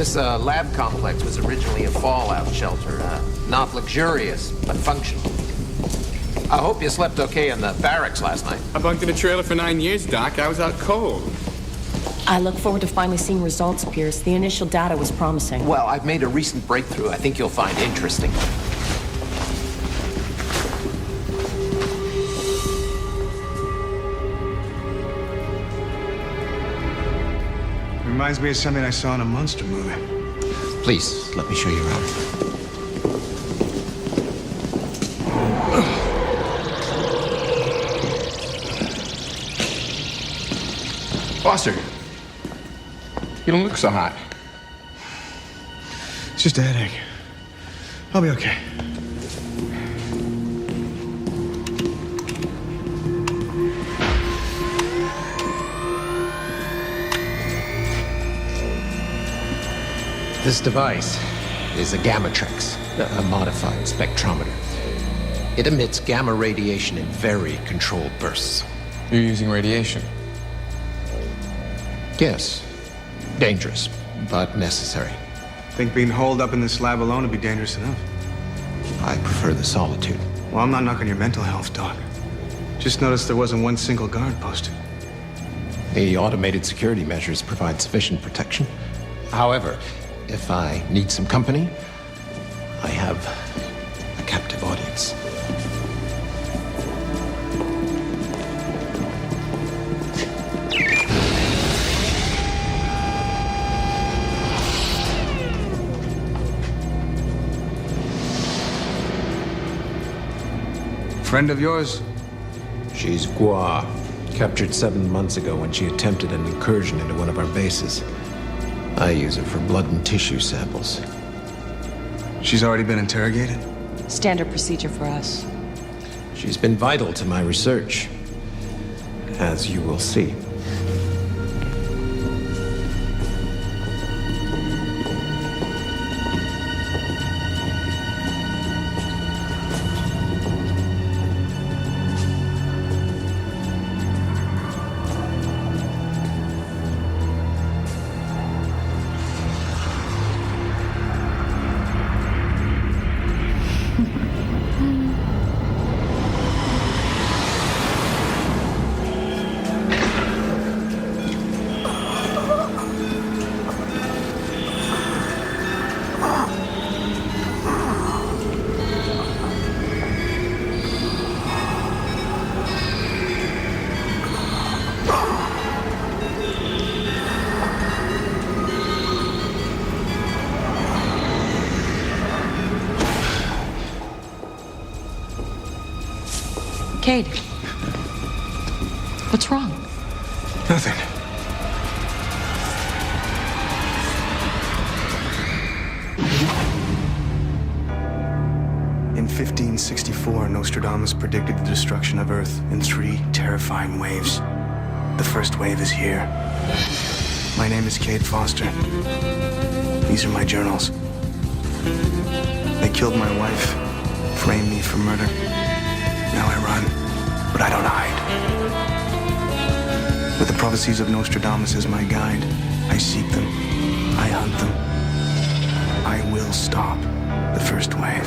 This lab complex was originally a fallout shelter. Not luxurious, but functional. I hope you slept okay in the barracks last night. I bunked in a trailer for 9 years, Doc. I was out cold. I look forward to finally seeing results, Pierce. The initial data was promising. Well, I've made a recent breakthrough I think you'll find interesting. Reminds me of something I saw in a monster movie. Please, let me show you around. Foster, you don't look so hot. It's just a headache. I'll be okay. This device is a Gammatrix, a modified spectrometer. It emits gamma radiation in very controlled bursts. You're using radiation? Yes, dangerous, but necessary. Think being holed up in this lab alone would be dangerous enough? I prefer the solitude. Well, I'm not knocking your mental health, Doc. Just noticed there wasn't one single guard posted. The automated security measures provide sufficient protection. However, if I need some company, I have a captive audience. Friend of yours? She's Gua, captured 7 months ago when she attempted an incursion into one of our bases. I use her for blood and tissue samples. She's already been interrogated? Standard procedure for us. She's been vital to my research, as you will see. Cade, what's wrong? Nothing. In 1564, Nostradamus predicted the destruction of Earth in 3 terrifying waves. The first wave is here. My name is Cade Foster. These are my journals. They killed my wife, framed me for murder. Now I run, but I don't hide. With the prophecies of Nostradamus as my guide, I seek them, I hunt them. I will stop the first wave.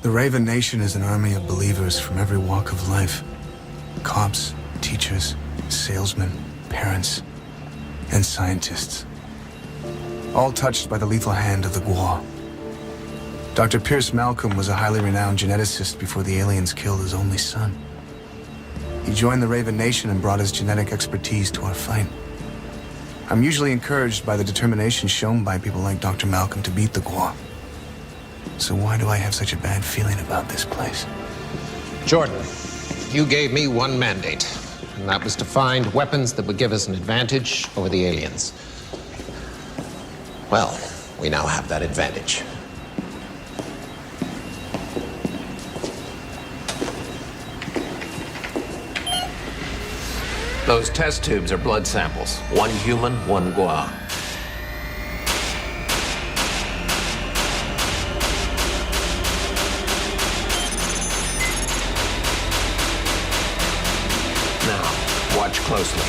The Raven Nation is an army of believers from every walk of life. Cops, teachers, salesmen, parents, and scientists. All touched by the lethal hand of the Gua. Dr. Pierce Malcolm was a highly renowned geneticist before the aliens killed his only son. He joined the Raven Nation and brought his genetic expertise to our fight. I'm usually encouraged by the determination shown by people like Dr. Malcolm to beat the Gua. So why do I have such a bad feeling about this place? Jordan, you gave me one mandate, and that was to find weapons that would give us an advantage over the aliens. Well, we now have that advantage. Those test tubes are blood samples. 1 human, 1 Gua. Now, watch closely.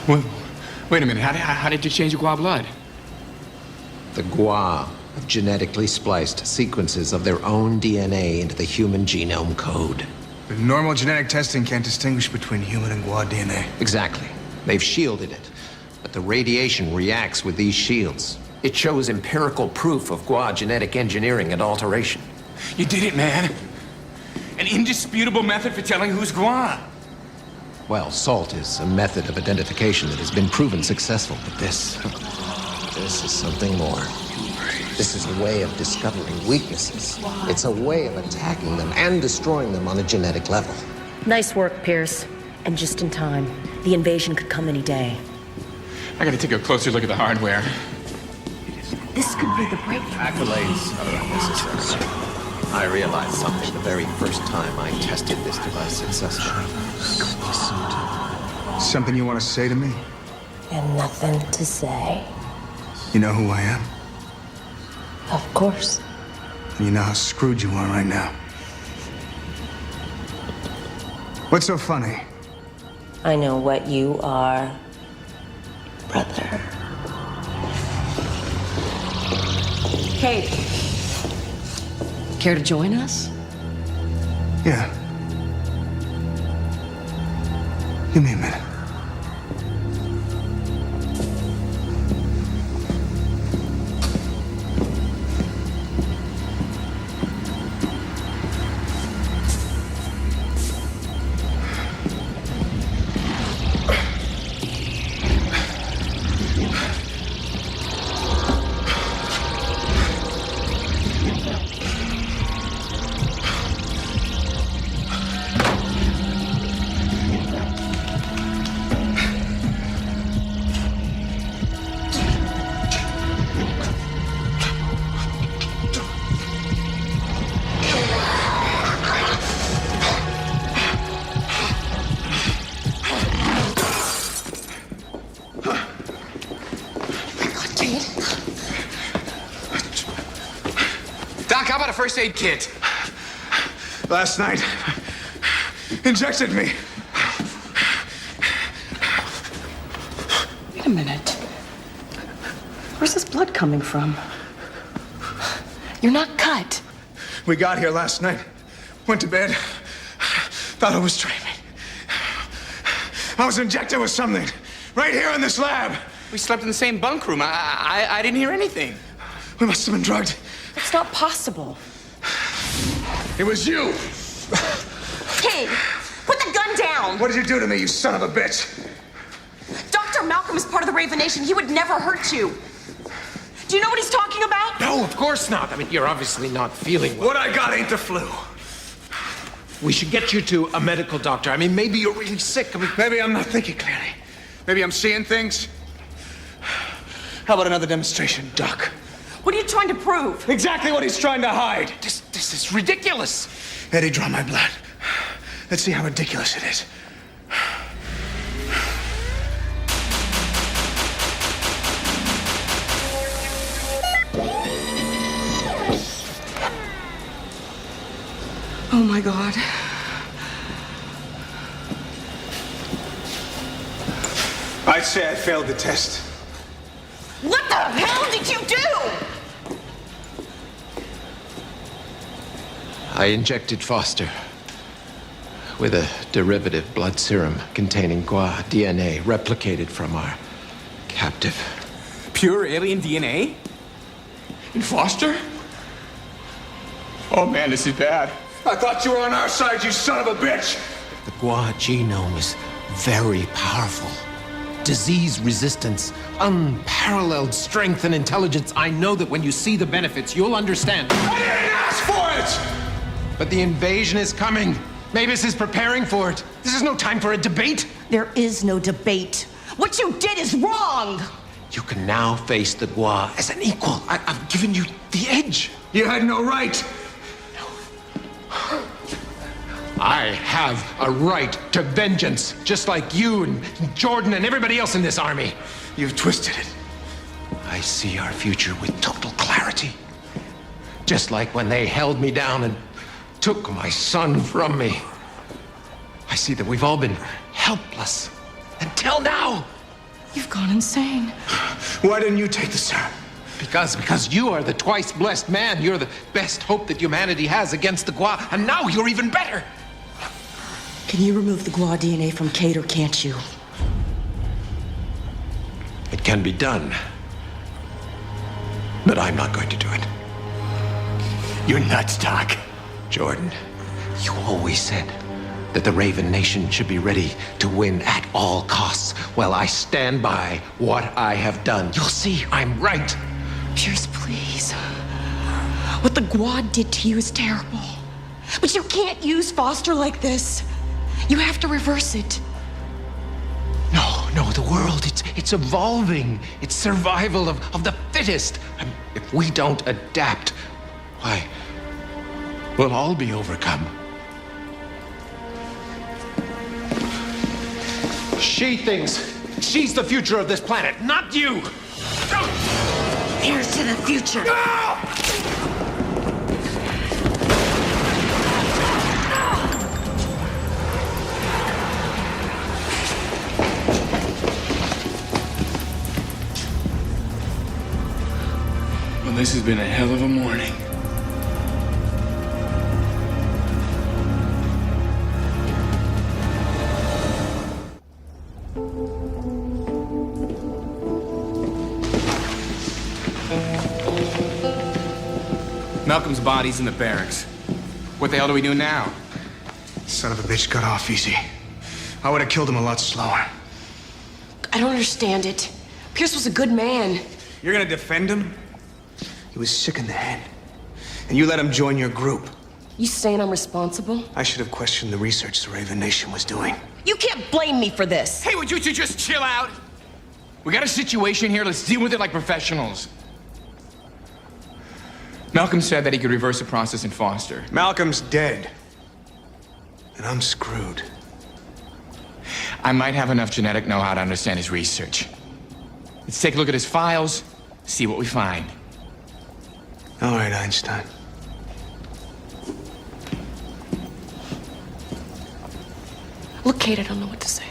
Wait a minute. How did you change your Gua blood? The Gua have genetically spliced sequences of their own DNA into the human genome code. But normal genetic testing can't distinguish between human and Gua DNA. Exactly. They've shielded it. But the radiation reacts with these shields. It shows empirical proof of Gua genetic engineering and alteration. You did it, man. An indisputable method for telling who's Gua. Well, SALT is a method of identification that has been proven successful, but this is something more. This is a way of discovering weaknesses. It's a way of attacking them and destroying them on a genetic level. Nice work, Pierce. And just in time. The invasion could come any day. I gotta take a closer look at the hardware. This could be the breakthrough. Accolades are unnecessary. I realized something the very first time I tested this device successfully. Something you want to say to me? And nothing to say. You know who I am? Of course. And you know how screwed you are right now. What's so funny? I know what you are, brother. Kate, care to join us? Yeah. Give me a minute. Doc, how about a first aid kit? Last night, injected me. Wait a minute. Where's this blood coming from? You're not cut. We got here last night, went to bed, thought I was dreaming. I was injected with something, right here in this lab. We slept in the same bunk room. I didn't hear anything. We must have been drugged. It's not possible. It was you. Kid, put the gun down. What did you do to me, you son of a bitch? Dr. Malcolm is part of the Raven Nation. He would never hurt you. Do you know what he's talking about? No, of course not. I mean, you're obviously not feeling well. What I got ain't the flu. We should get you to a medical doctor. I mean, maybe you're really sick. I mean, Maybe I'm not thinking clearly. Maybe I'm seeing things. How about another demonstration, Doc? What are you trying to prove? Exactly what he's trying to hide. this is ridiculous. Eddie, draw my blood. Let's see how ridiculous it is. Oh my God. I'd say I failed the test. What the hell did you do? I injected Foster with a derivative blood serum containing Gua DNA replicated from our captive. Pure alien DNA? In Foster? Oh man, this is bad. I thought you were on our side, you son of a bitch! The Gua genome is very powerful. Disease resistance, unparalleled strength and intelligence. I know that when you see the benefits, you'll understand. I didn't ask for it! But the invasion is coming. Mavis is preparing for it. This is no time for a debate. There is no debate. What you did is wrong. You can now face the Gua as an equal. I've given you the edge. You had no right. I have a right to vengeance, just like you and Jordan and everybody else in this army. You've twisted it. I see our future with total clarity. Just like when they held me down and took my son from me. I see that we've all been helpless until now. You've gone insane. Why didn't you take the serum? Because you are the twice blessed man. You're the best hope that humanity has against the Gua, and now you're even better. Can you remove the Gua DNA from Kate, or can't you? It can be done. But I'm not going to do it. You're nuts, Doc. Jordan, you always said that the Raven Nation should be ready to win at all costs. Well, I stand by what I have done. You'll see I'm right. Pierce, please. What the Gua did to you is terrible. But you can't use Foster like this. You have to reverse it. No, the world, it's evolving. It's survival of the fittest. And if we don't adapt, why, we'll all be overcome. She thinks she's the future of this planet, not you! Here's to the future. Well, this has been a hell of a morning. Malcolm's body's in the barracks. What the hell do we do now? Son of a bitch got off easy. I would have killed him a lot slower. I don't understand it. Pierce was a good man. You're gonna defend him? He was sick in the head. And you let him join your group. You saying I'm responsible? I should have questioned the research the Raven Nation was doing. You can't blame me for this. Hey, would you two just chill out? We got a situation here. Let's deal with it like professionals. Malcolm said that he could reverse the process in Foster. Malcolm's dead. And I'm screwed. I might have enough genetic know-how to understand his research. Let's take a look at his files, see what we find. All right, Einstein. Look, Kate, I don't know what to say.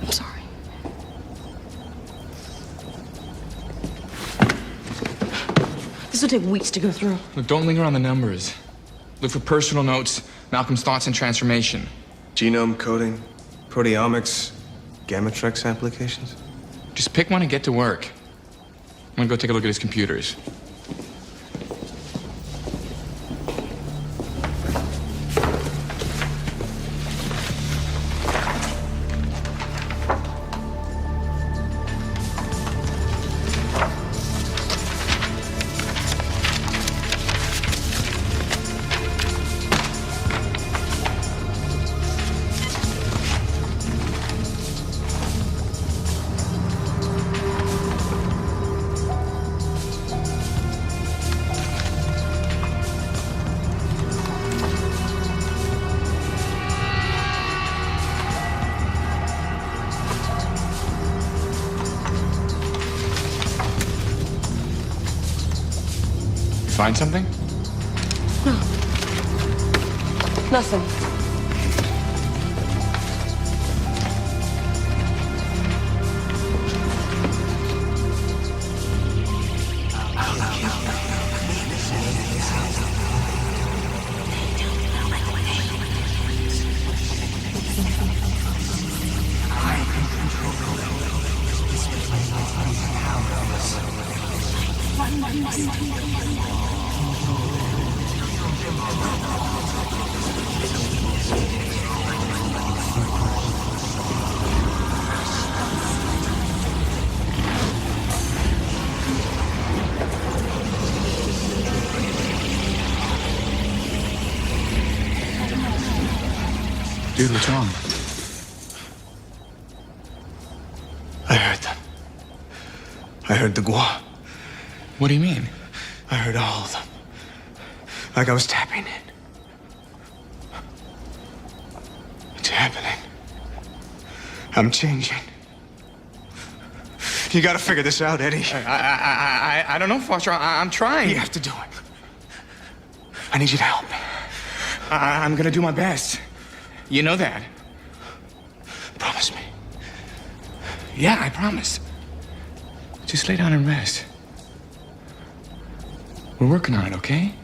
I'm sorry. This will take weeks to go through. Look, don't linger on the numbers. Look for personal notes, Malcolm's thoughts and transformation. Genome coding, proteomics, Gamatrex applications. Just pick one and get to work. I'm gonna go take a look at his computers. Find something? Nothing. Dude, what's wrong? I heard them. I heard the Gua. What do you mean? I heard all of them. Like I was tapping in. It's happening. I'm changing. You gotta figure this out, Eddie. I don't know, Foster. I'm trying. You have to do it. I need you to help me. I'm gonna do my best. You know that. Promise me. Yeah, I promise. Just lay down and rest. We're working on it, okay?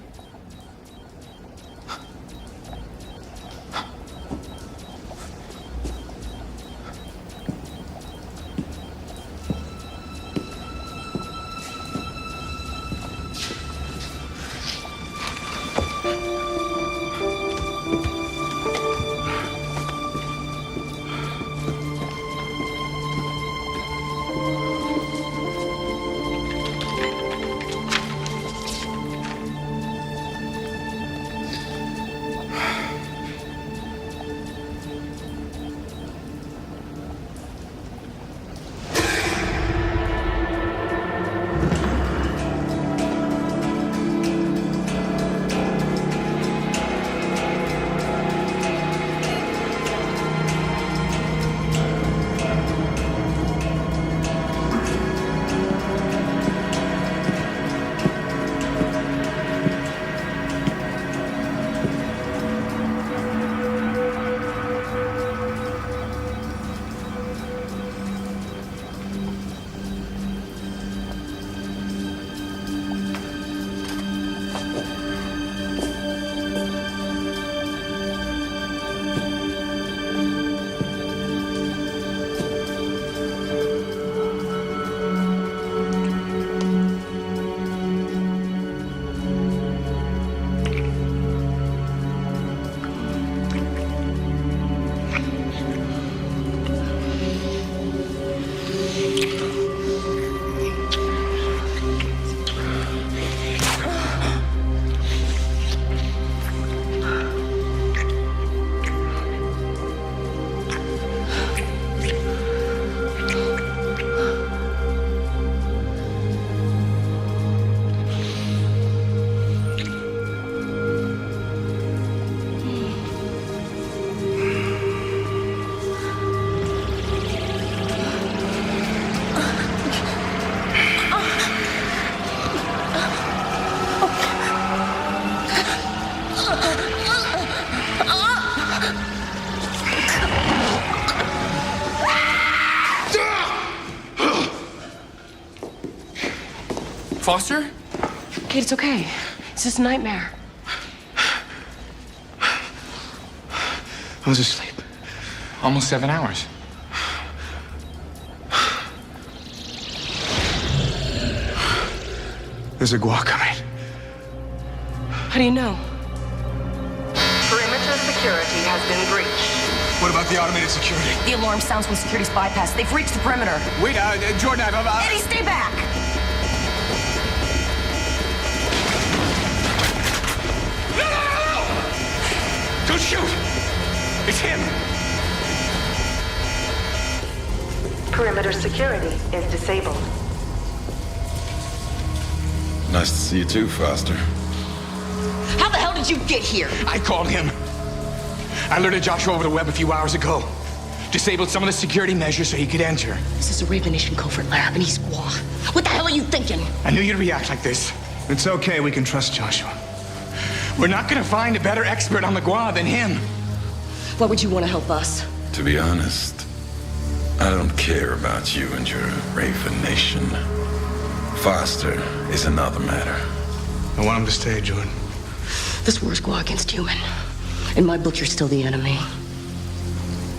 Foster? Kate, it's okay. It's just a nightmare. I was asleep. Almost 7 hours. There's a guac coming. How do you know? Perimeter security has been breached. What about the automated security? The alarm sounds when security's bypassed. They've reached the perimeter. Wait, Jordan, Eddie, stay back! Don't shoot! It's him! Perimeter security is disabled. Nice to see you too, Foster. How the hell did you get here? I called him. I alerted Joshua over the web a few hours ago. Disabled some of the security measures so he could enter. This is a Raven Nation covert lab, and he's Squaw. What the hell are you thinking? I knew you'd react like this. It's okay, we can trust Joshua. We're not gonna find a better expert on the Gua than him. Why would you want to help us? To be honest, I don't care about you and your Raven Nation. Foster is another matter. I want him to stay, Jordan. This war's Squaw against human. In my book, you're still the enemy.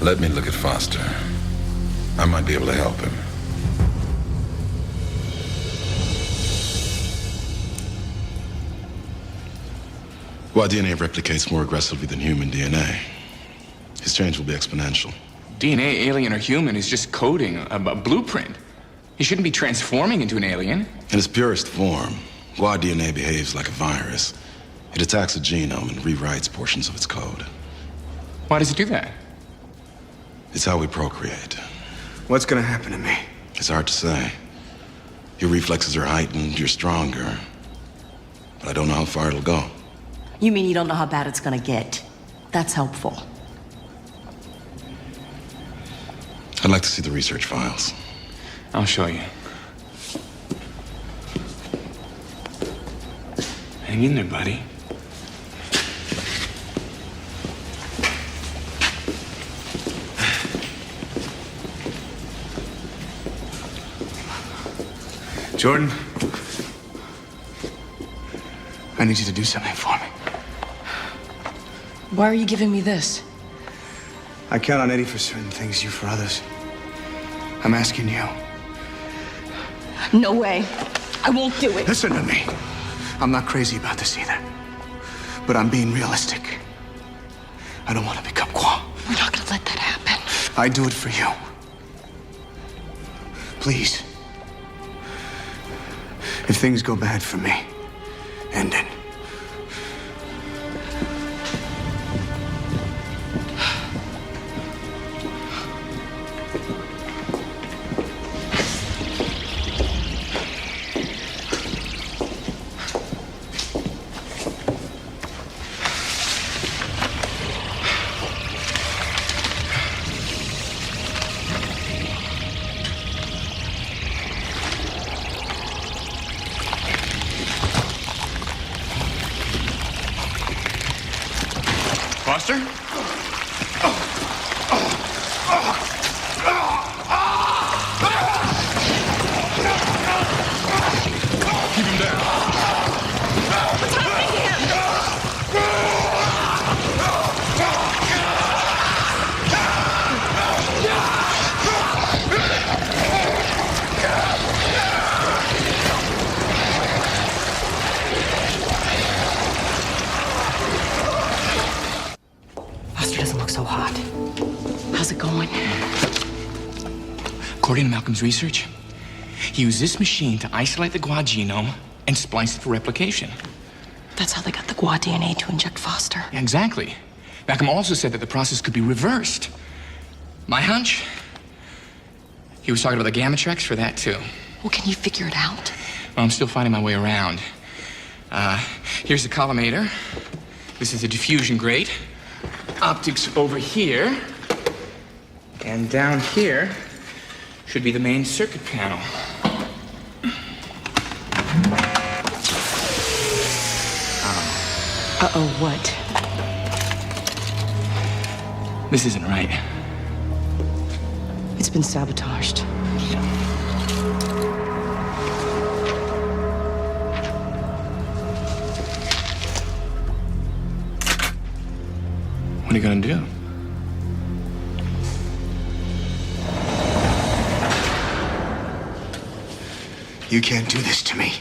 Let me look at Foster. I might be able to help him. While DNA replicates more aggressively than human DNA, his change will be exponential. DNA, alien or human, is just coding, a blueprint. He shouldn't be transforming into an alien. In its purest form, Gua DNA behaves like a virus. It attacks a genome and rewrites portions of its code. Why does it do that? It's how we procreate. What's gonna happen to me? It's hard to say. Your reflexes are heightened, you're stronger. But I don't know how far it'll go. You mean you don't know how bad it's gonna get? That's helpful. I'd like to see the research files. I'll show you. Hang in there, buddy. Jordan, I need you to do something for me. Why are you giving me this? I count on Eddie for certain things, you for others. I'm asking you. No way. I won't do it. Listen to me. I'm not crazy about this either. But I'm being realistic. I don't want to become Qua. We're not gonna let that happen. I do it for you. Please. If things go bad for me, end it. Foster? Keep him down. What's happening to him? Foster doesn't look so hot. How's it going? According to Malcolm's research, he used this machine to isolate the Gua genome and splice it for replication. That's how they got the Gua DNA to inject Foster. Yeah, exactly. Malcolm also said that the process could be reversed. My hunch? He was talking about the gamma tracks for that, too. Well, can you figure it out? Well, I'm still finding my way around. Here's the collimator. This is the diffusion grate. Optics over here. And down here should be the main circuit panel. Uh-oh, what? This isn't right. It's been sabotaged. What are you gonna do? You can't do this to me.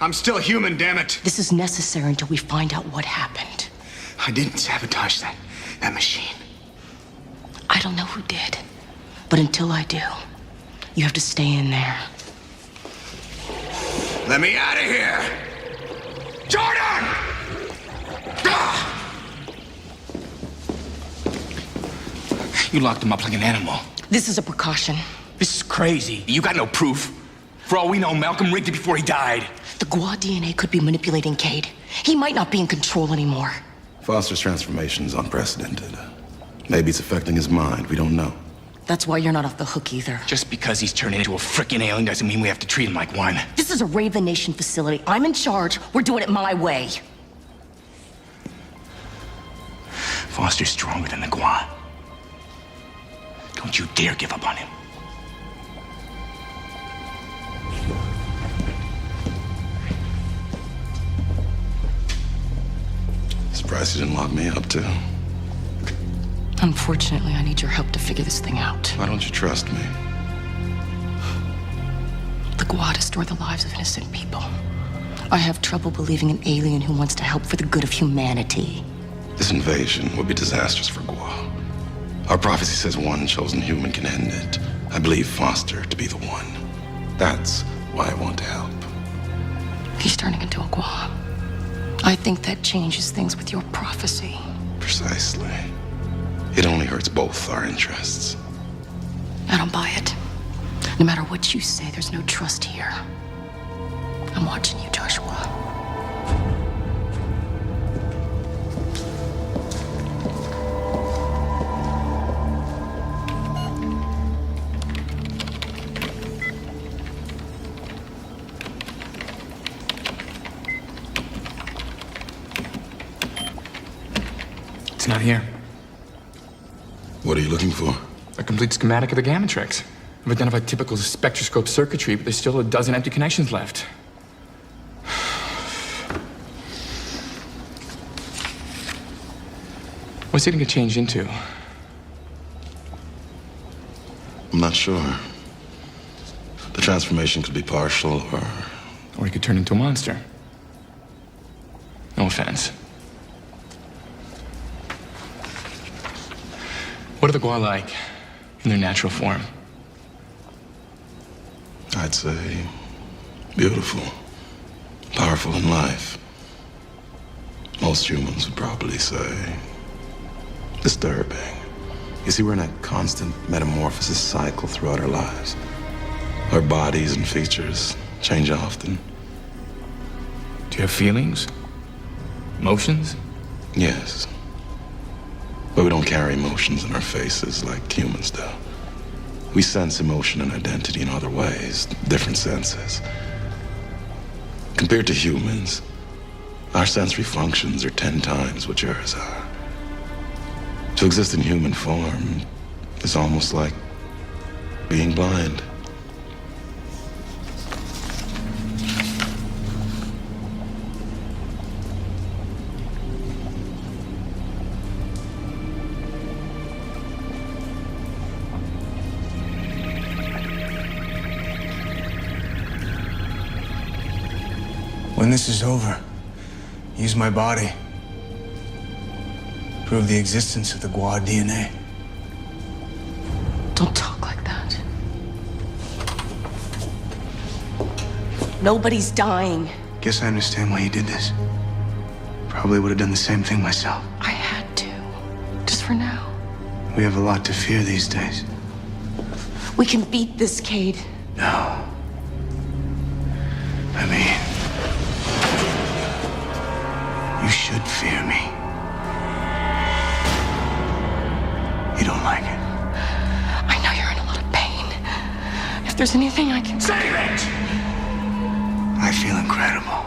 I'm still human, damn it. This is necessary until we find out what happened. I didn't sabotage that machine. I don't know who did, but until I do, you have to stay in there. Let me out of here! Jordan! You locked him up like an animal. This is a precaution. This is crazy. You got no proof. For all we know, Malcolm rigged it before he died. The Gua DNA could be manipulating Cade. He might not be in control anymore. Foster's transformation is unprecedented. Maybe it's affecting his mind. We don't know. That's why you're not off the hook either. Just because he's turning into a frickin' alien doesn't mean we have to treat him like one. This is a Raven Nation facility. I'm in charge. We're doing it my way. Foster's stronger than the Gua. Don't you dare give up on him. Surprised you didn't lock me up, too. Unfortunately, I need your help to figure this thing out. Why don't you trust me? The Gua destroy the lives of innocent people. I have trouble believing an alien who wants to help for the good of humanity. This invasion would be disastrous for Gua. Our prophecy says one chosen human can end it. I believe Foster to be the one. That's why I want to help. He's turning into a Gua. I think that changes things with your prophecy. Precisely. It only hurts both our interests. I don't buy it. No matter what you say, there's no trust here. I'm watching you, Joshua. It's not here. What are you looking for? A complete schematic of the gamma tracks. I've identified typical spectroscope circuitry, but there's still a dozen empty connections left. What's it gonna change into? I'm not sure. The transformation could be partial, Or he could turn into a monster. No offense. What are the Gua like in their natural form? I'd say beautiful, powerful in life. Most humans would probably say disturbing. You see, we're in a constant metamorphosis cycle throughout our lives. Our bodies and features change often. Do you have feelings? Emotions? Yes. But we don't carry emotions in our faces like humans do. We sense emotion and identity in other ways, different senses. Compared to humans, our sensory functions are 10 times what yours are. To exist in human form is almost like being blind. When this is over, use my body. Prove the existence of the Gua DNA. Don't talk like that. Nobody's dying. Guess I understand why you did this. Probably would have done the same thing myself. I had to. Just for now. We have a lot to fear these days. We can beat this, Cade. No. I mean, you should fear me. You don't like it? I know you're in a lot of pain. If there's anything I can... Say it! I feel incredible.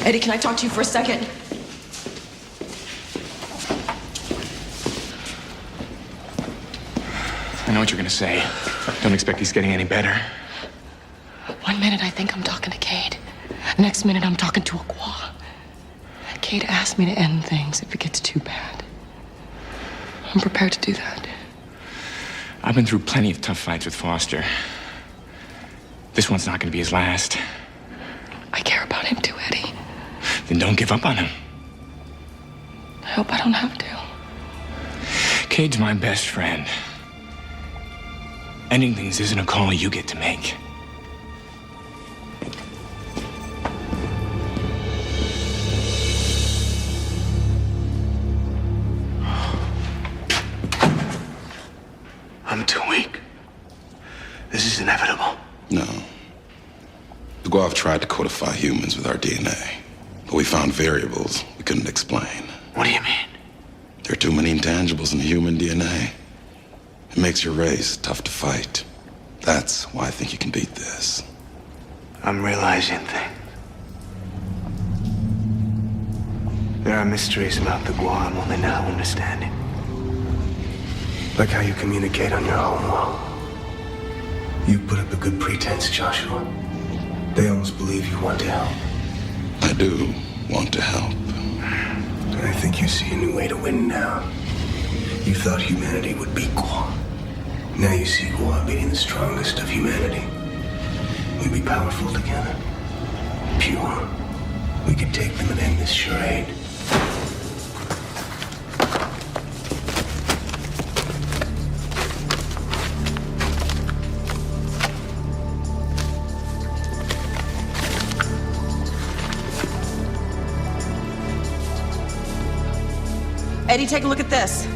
Eddie, can I talk to you for a second? I know what you're gonna say. Don't expect he's getting any better. 1 minute I think I'm talking to Cade. The next minute I'm talking to a Gua. Cade asked me to end things if it gets too bad. I'm prepared to do that. I've been through plenty of tough fights with Foster. This one's not gonna be his last. I care about him too, Eddie. Then don't give up on him. I hope I don't have to. Cade's my best friend. Ending things isn't a call you get to make. I'm too weak. This is inevitable. No. The Gua have tried to codify humans with our DNA, but we found variables we couldn't explain. What do you mean? There are too many intangibles in human DNA. It makes your race tough to fight. That's why I think you can beat this. I'm realizing things. There are mysteries about the Gua I'm only now understanding. Like how you communicate on your home world. You put up a good pretense, Joshua. They almost believe you want to help. I do want to help. I think you see a new way to win now. You thought humanity would beat Gua. Now you see Gua beating the strongest of humanity. We'd be powerful together. Pure. We could take them and end this charade. Eddie, take a look at this.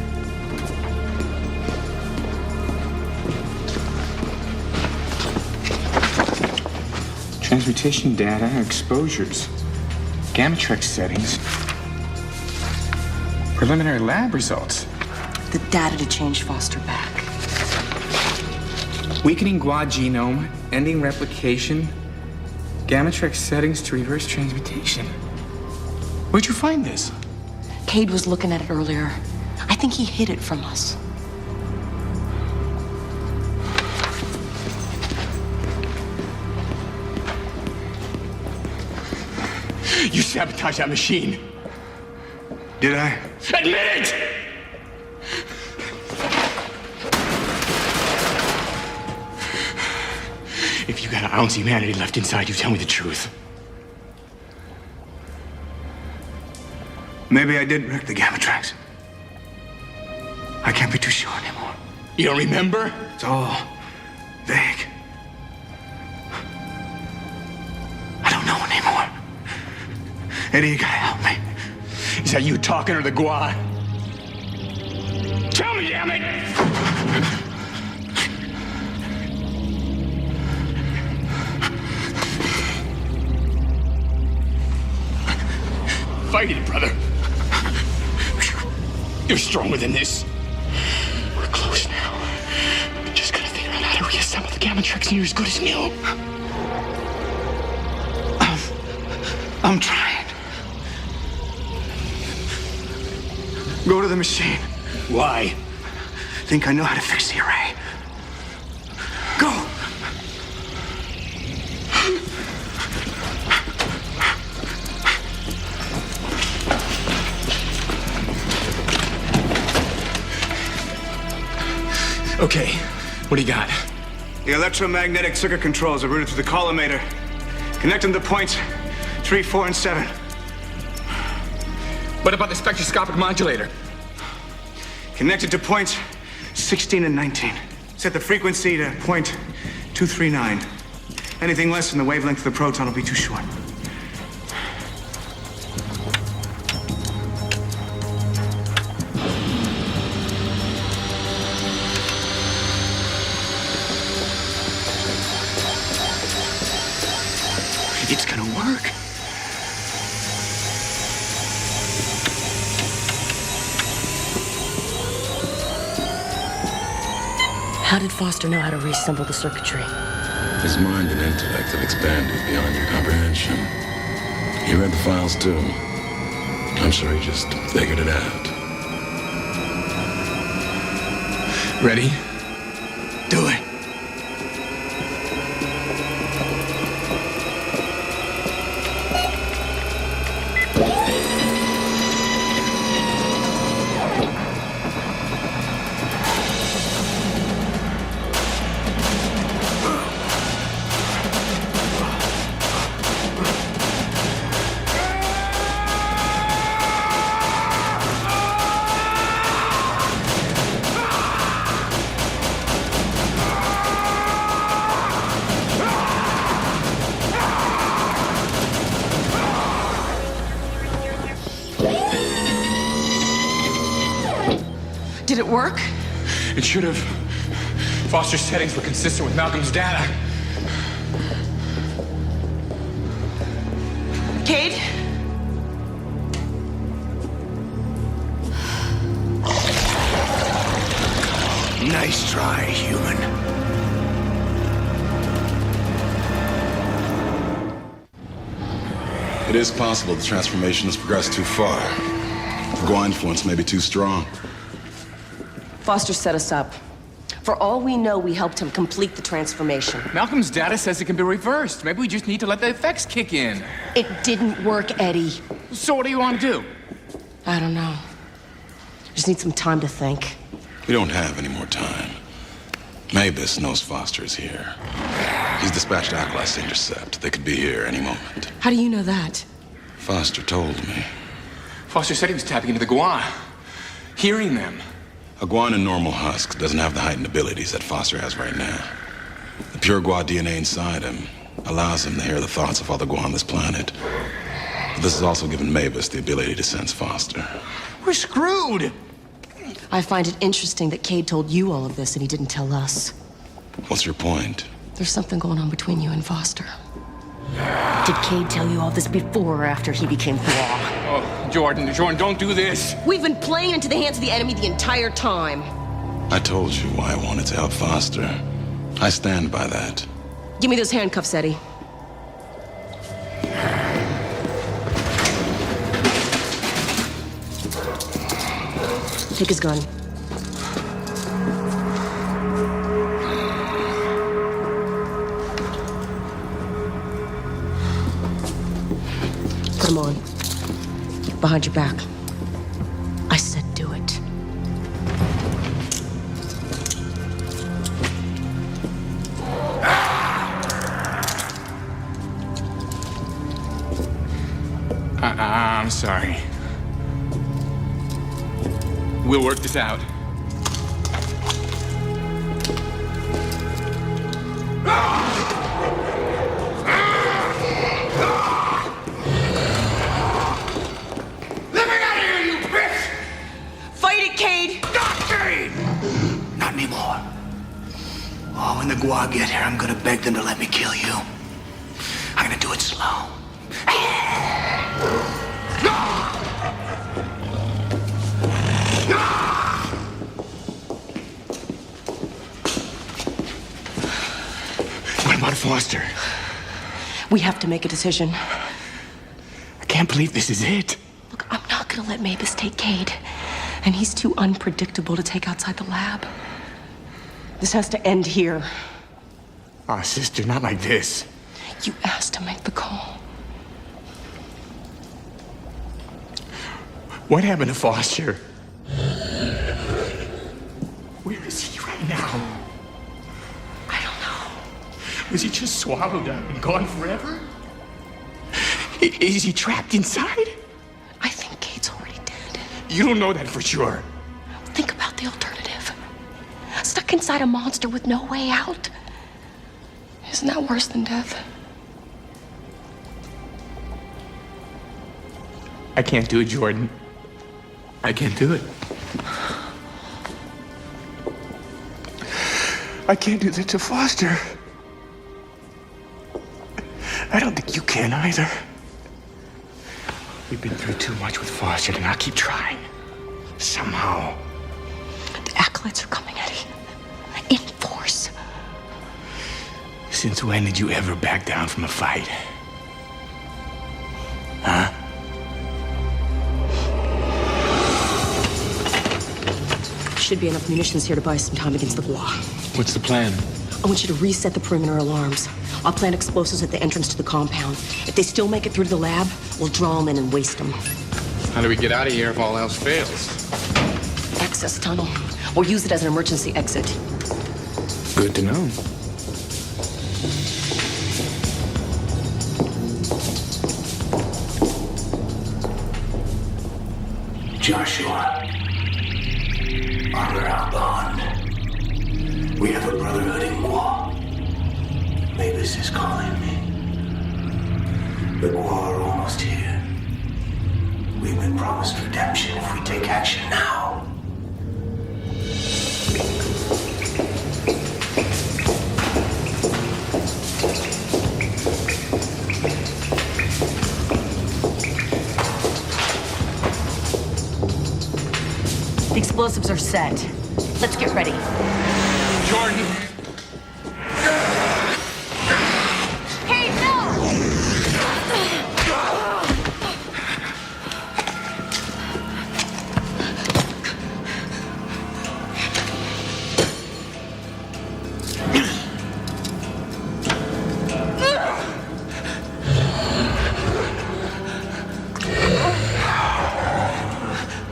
Transmutation data, exposures, Gamatrex settings, preliminary lab results. The data to change Foster back. Weakening Gua genome, ending replication, Gamatrex settings to reverse transmutation. Where'd you find this? Cade was looking at it earlier. I think he hid it from us. You sabotaged that machine. Did I? Admit it! If you got an ounce of humanity left inside you, tell me the truth. Maybe I did wreck the gamma tracks. I can't be too sure anymore. You don't remember? It's all vague. I don't know anymore. Eddie, you gotta help me. Is that you talking or the gua? Tell me, damn it! Fight it, brother. You're stronger than this. We're close now. We just gotta figure out how to reassemble the gamma tracks and you're as good as new. I'm trying. Go to the machine. Why? Think I know how to fix the array. Go! Okay, what do you got? The electromagnetic circuit controls are routed through the collimator. Connect them to points 3, 4, and 7. What about the spectroscopic modulator? Connected to points 16 and 19. Set the frequency to point 239. Anything less than the wavelength of the proton will be too short. It's gonna work. How did Foster know how to reassemble the circuitry? His mind and intellect have expanded beyond your comprehension. He read the files too. I'm sure he just figured it out. Ready? Do it. Did it work? It should have. Foster's settings were consistent with Malcolm's data. Cade? Nice try, human. It is possible the transformation has progressed too far. The Gua influence may be too strong. Foster set us up. For all we know, we helped him complete the transformation. Malcolm's data says it can be reversed. Maybe we just need to let the effects kick in. It didn't work, Eddie. So what do you want to do? I don't know. Just need some time to think. We don't have any more time. Mavis knows Foster is here. He's dispatched acolytes to intercept. They could be here any moment. How do you know that? Foster told me. Foster said he was tapping into the Gua, hearing them. A Guan in normal husk doesn't have the heightened abilities that Foster has right now. The pure Gua DNA inside him allows him to hear the thoughts of other Gua on this planet. But this has also given Mavis the ability to sense Foster. We're screwed! I find it interesting that Cade told you all of this and he didn't tell us. What's your point? There's something going on between you and Foster. Did Cade tell you all this before or after he became Gua? Oh, Jordan, don't do this. We've been playing into the hands of the enemy the entire time. I told you why I wanted to help Foster. I stand by that. Give me those handcuffs, Eddie. Take his gun. Put him on. Behind your back. I said do it. I'm sorry. We'll work this out. Let me out of here, you bitch! Fight it, Cade! Not Cade! Not anymore. Oh, when the Gua get here, I'm gonna beg them to let me kill you. I'm gonna do it slow. What about Foster? We have to make a decision. I can't believe this is it. Look, I'm not gonna let Mavis take Cade. And he's too unpredictable to take outside the lab. This has to end here. Oh, sister, not like this. You asked to make the call. What happened to Foster? Where is he right now? I don't know. Was he just swallowed up and gone forever? Is he trapped inside? I think Cade's already dead. You don't know that for sure. Think about the alternative. Stuck inside a monster with no way out. Isn't that worse than death? I can't do it, Jordan. I can't do it. I can't do that to Foster. I don't think you can either. We've been through too much with Foster, and I'll keep trying. Somehow. The acolytes are coming at you. In force. Since when did you ever back down from a fight? Huh? Should be enough munitions here to buy some time against the Gua. What's the plan? I want you to reset the perimeter alarms. I'll plant explosives at the entrance to the compound. If they still make it through to the lab, we'll draw them in and waste them. How do we get out of here if all else fails? Access tunnel. Or use it as an emergency exit. Good to know. Joshua, honor our bond. We have a brotherhood in Gua. Mavis is calling me. The Gua are almost here. We've been promised redemption if we take action now. The explosives are set. Let's get ready. Jordan! Hey, no!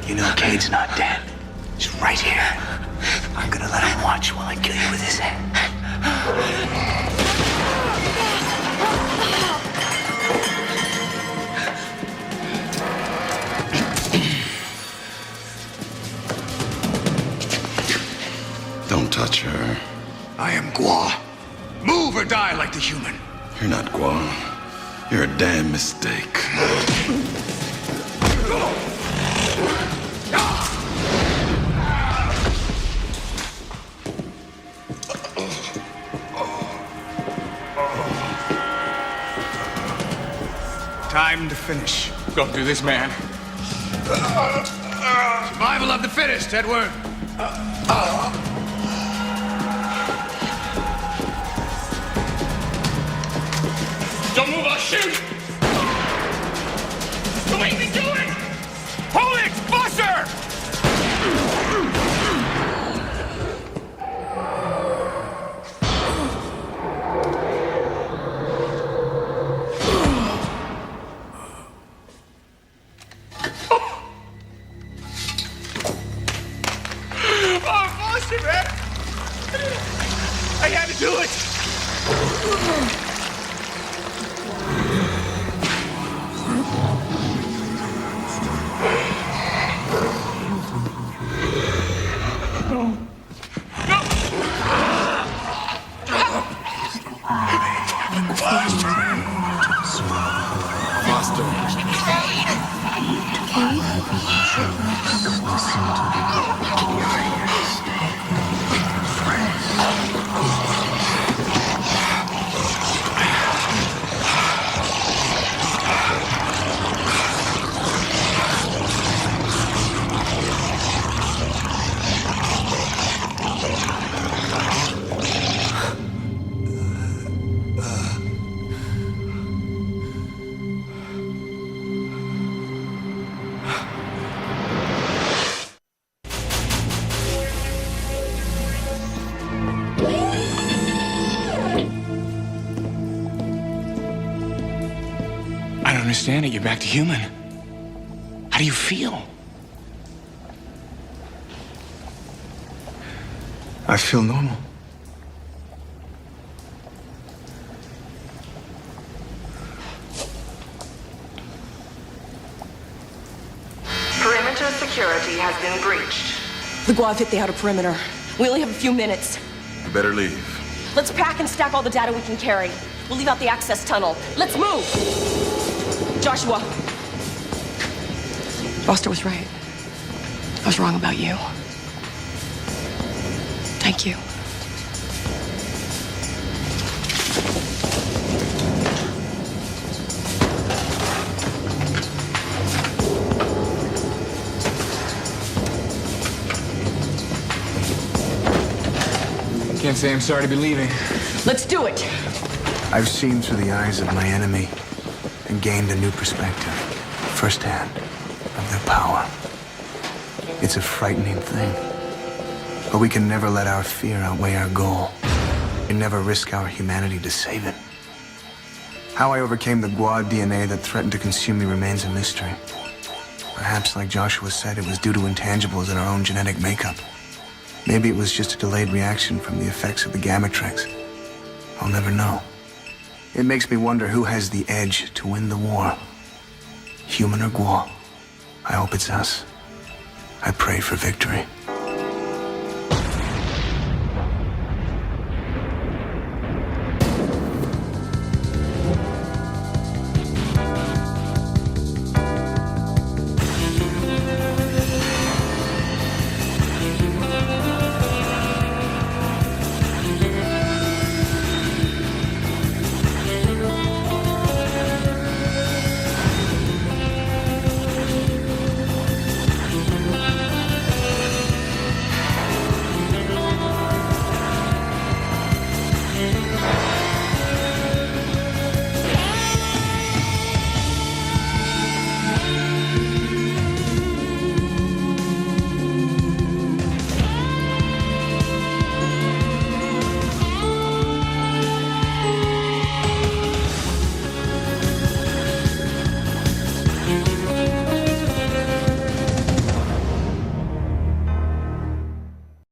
You know Cade's not dead. He's right here. I'm gonna let him watch while I kill you with his hand. Don't touch her. I am Gua. Move or die like the human. You're not Gua. You're a damn mistake. Time to finish. Go do this, man. Survival of the fittest, Edward. Don't move, I'll shoot! Don't make me do it! Hold it! Buster! Foster! I don't understand it. You're back to human. How do you feel? I feel normal. Perimeter security has been breached. The Guav hit the outer perimeter. We only have a few minutes. You better leave. Let's pack and stack all the data we can carry. We'll leave out the access tunnel. Let's move! Joshua. Foster was right. I was wrong about you. Thank you. Can't say I'm sorry to be leaving. Let's do it! I've seen through the eyes of my enemy and gained a new perspective, firsthand, of their power. It's a frightening thing. But we can never let our fear outweigh our goal. And never risk our humanity to save it. How I overcame the Guad DNA that threatened to consume me remains a mystery. Perhaps, like Joshua said, it was due to intangibles in our own genetic makeup. Maybe it was just a delayed reaction from the effects of the gamma tricks. I'll never know. It makes me wonder who has the edge to win the war. Human or Guar? I hope it's us. I pray for victory.